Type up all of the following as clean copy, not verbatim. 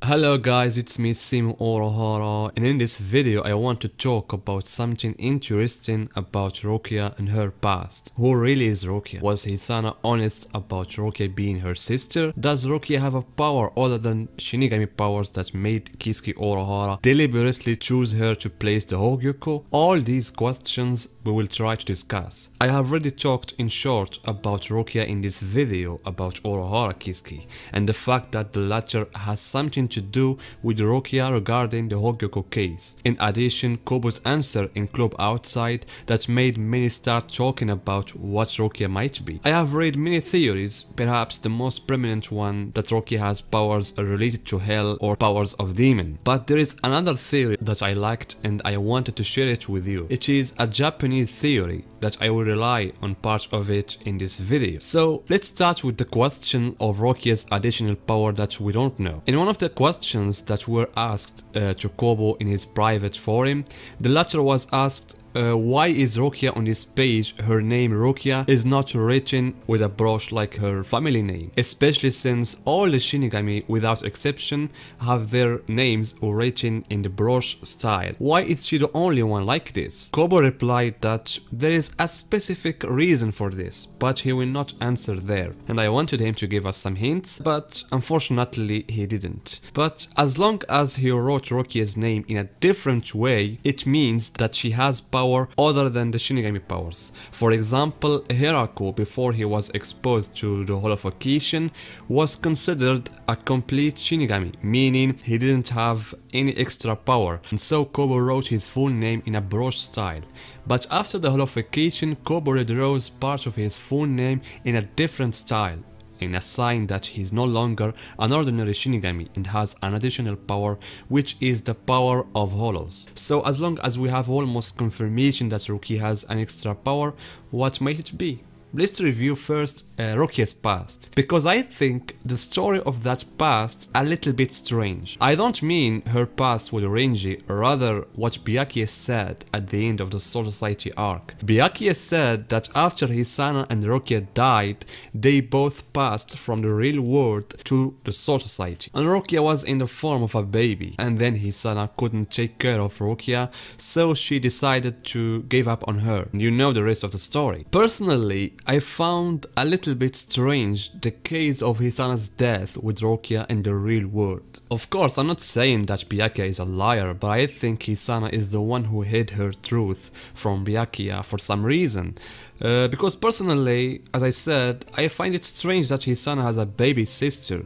Hello guys, it's me Urahara, and in this video I want to talk about something interesting about Rukia and her past. Who really is Rukia? Was Hisana honest about Rukia being her sister? Does Rukia have a power other than Shinigami powers that made Kisuke Urahara deliberately choose her to place the Hogyuko? All these questions we will try to discuss. I have already talked in short about Rukia in this video about Urahara Kisuke and the fact that the latter has something to do with Rukia regarding the Hogyuko case. In addition, Kobo's answer in Club Outside that made many start talking about what Rukia might be. I have read many theories, perhaps the most prominent one that Rukia has powers related to hell or powers of demon. But there is another theory that I liked and I wanted to share it with you. It is a Japanese theory that I will rely on part of it in this video. So let's start with the question of Rukia's additional power that we don't know. In one of the questions that were asked to Kobo in his private forum, the latter was asked why is Rukia on this page, her name Rukia is not written with a brush like her family name, especially since all the Shinigami without exception have their names written in the brush style. Why is she the only one like this? Kobo replied that there is a specific reason for this, but he will not answer there, and I wanted him to give us some hints, but unfortunately he didn't. But as long as he wrote Rukia's name in a different way, it means that she has power other than the Shinigami powers. For example, Hiraku, before he was exposed to the holification, was considered a complete Shinigami, meaning he didn't have any extra power, and so Kobo wrote his full name in a brush style. But after the holification, Kobo redraws part of his full name in a different style, in a sign that he's no longer an ordinary Shinigami and has an additional power, which is the power of Holos. So as long as we have almost confirmation that Rukia has an extra power, what might it be? Let's review first Rukia's past, because I think the story of that past a little bit strange. I don't mean her past with Renji, rather what Byakuya said at the end of the Soul Society arc. Byakuya said that after Hisana and Rukia died, they both passed from the real world to the Soul Society. And Rukia was in the form of a baby, and then Hisana couldn't take care of Rukia, so she decided to give up on her. And you know the rest of the story. Personally, I found a little bit strange the case of Hisana's death with Rukia in the real world. Of course, I'm not saying that Byakuya is a liar, but I think Hisana is the one who hid her truth from Byakuya for some reason. Because personally, as I said, I find it strange that Hisana has a baby sister.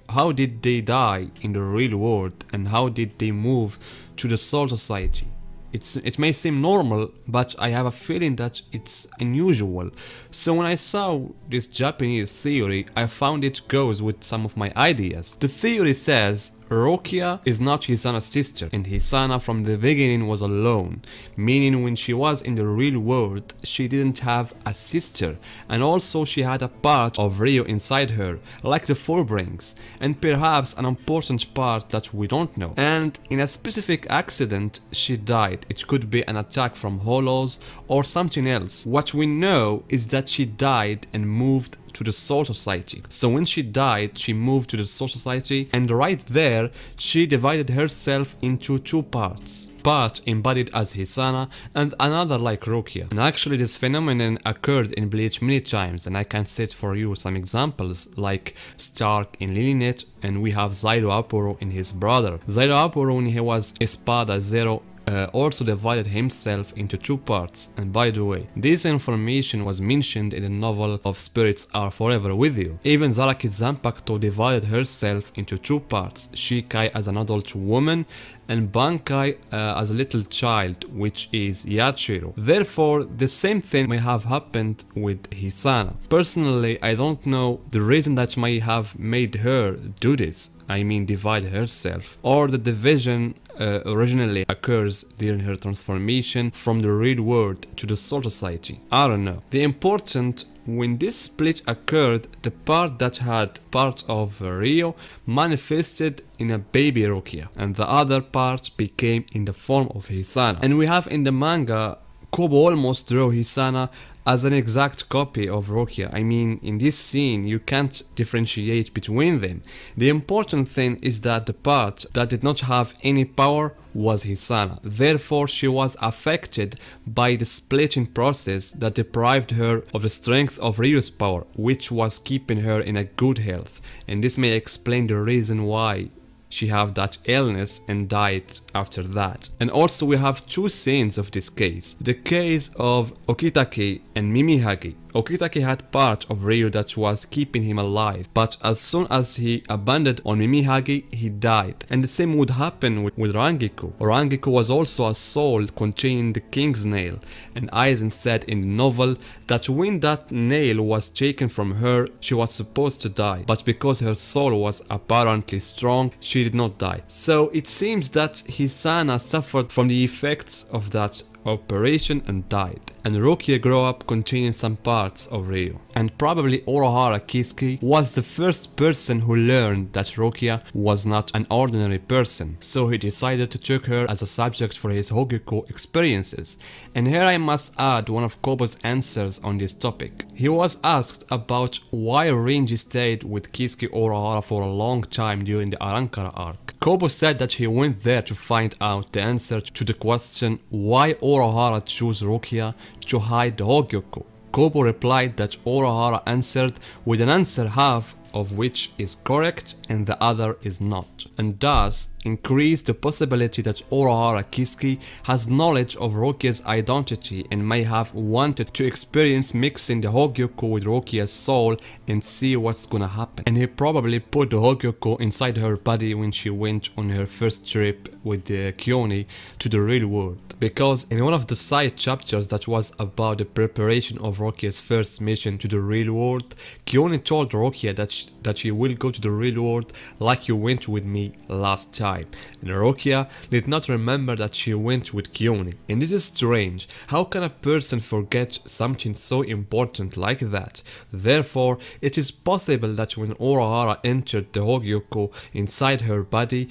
How did they die in the real world, and how did they move to the Soul Society? It may seem normal, but I have a feeling that it's unusual. So when I saw this Japanese theory, I found it goes with some of my ideas. The theory says Rukia is not Hisana's sister, and Hisana from the beginning was alone, meaning when she was in the real world, she didn't have a sister, and also she had a part of Ryo inside her, like the Fourbrings, and perhaps an important part that we don't know. And in a specific accident, she died. It could be an attack from Holos or something else. What we know is that she died and moved to the Soul Society. So when she died, she moved to the Soul Society, and right there she divided herself into two parts. Part embodied as Hisana and another like Rukia. And actually this phenomenon occurred in Bleach many times, and I can set for you some examples like Stark in Lineage, and we have Zaido Apuro in his brother. Zaido Apuro, when he was Espada Zero, also divided himself into two parts. And by the way, this information was mentioned in the novel of Spirits Are Forever With You. Even Zaraki Zanpakuto divided herself into two parts, Shikai as an adult woman and Bankai as a little child, which is Yachiro. Therefore, the same thing may have happened with Hisana. Personally, I don't know the reason that may have made her do this, I mean divide herself, or the division originally occurs during her transformation from the real world to the Soul Society. I don't know. The important, when this split occurred, the part that had part of Ryo manifested in a baby Rukia, and the other part became in the form of Hisana. And we have in the manga, Kobo almost drew Hisana as an exact copy of Rukia. I mean, in this scene you can't differentiate between them. The important thing is that the part that did not have any power was Hisana. Therefore, she was affected by the splitting process that deprived her of the strength of Ryu's power, which was keeping her in a good health. And this may explain the reason why she had that illness and died after that. And also we have two scenes of this case. The case of Okitake and Mimihagi. Okitake had part of Ryu that was keeping him alive, but as soon as he abandoned on Mimihagi, he died. And the same would happen with Rangiku. Rangiku was also a soul containing the king's nail, and Aizen said in the novel that when that nail was taken from her, she was supposed to die, but because her soul was apparently strong, she did not die. So it seems that Hisana suffered from the effects of that operation and died. And Rukia grew up containing some parts of Ryu. And probably Urahara Kisuke was the first person who learned that Rukia was not an ordinary person. So he decided to take her as a subject for his Hogyuko experiences. And here I must add one of Kobo's answers on this topic. He was asked about why Renji stayed with Kisuke Urahara for a long time during the Arankara arc. Kobo said that he went there to find out the answer to the question why Urahara chose Rukia to hide the Hogyuko. Kobo replied that Urahara answered with an answer half of which is correct and the other is not, and thus increased the possibility that Urahara Kisuke has knowledge of Rukia's identity and may have wanted to experience mixing the Hogyuko with Rukia's soul and see what's gonna happen. And he probably put the Hogyuko inside her body when she went on her first trip with Kione to the real world. Because in one of the side chapters that was about the preparation of Rukia's first mission to the real world, Kione told Rukia that she will go to the real world like you went with me last time. And Rukia did not remember that she went with Kione. And this is strange. How can a person forget something so important like that? Therefore, it is possible that when Urahara entered the Hogyuko inside her body,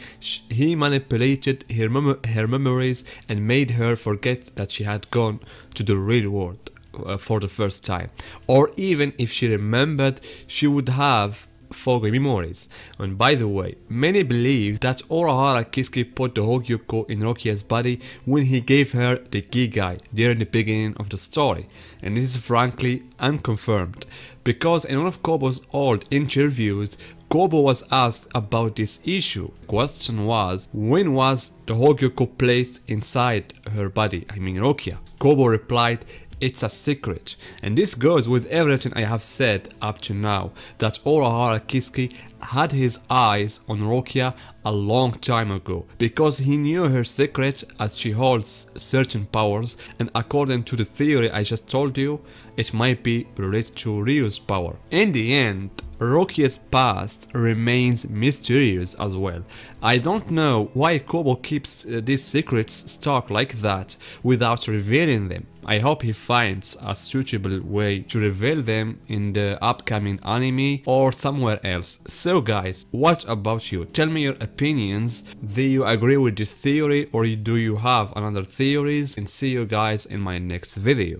he manipulated her memories and made her forget that she had gone to the real world for the first time. Or even if she remembered, she would have foggy memories. And by the way, many believe that Urahara Kisuke put the Hogyuko in Rukia's body when he gave her the Gigai during the beginning of the story, and this is frankly unconfirmed, because in one of Kobo's old interviews, Kobo was asked about this issue. Question was, when was the Hogyuko placed inside her body, I mean Rukia? Kobo replied, it's a secret. And this goes with everything I have said up to now, that Urahara Kisuke had his eyes on Rukia a long time ago, because he knew her secret as she holds certain powers, and according to the theory I just told you, it might be related to Ryu's power. In the end, Rukia's past remains mysterious as well. I don't know why Kobo keeps these secrets stuck like that without revealing them. I hope he finds a suitable way to reveal them in the upcoming anime or somewhere else. So guys, what about you? Tell me your opinions. Do you agree with this theory or do you have another theories? And see you guys in my next video.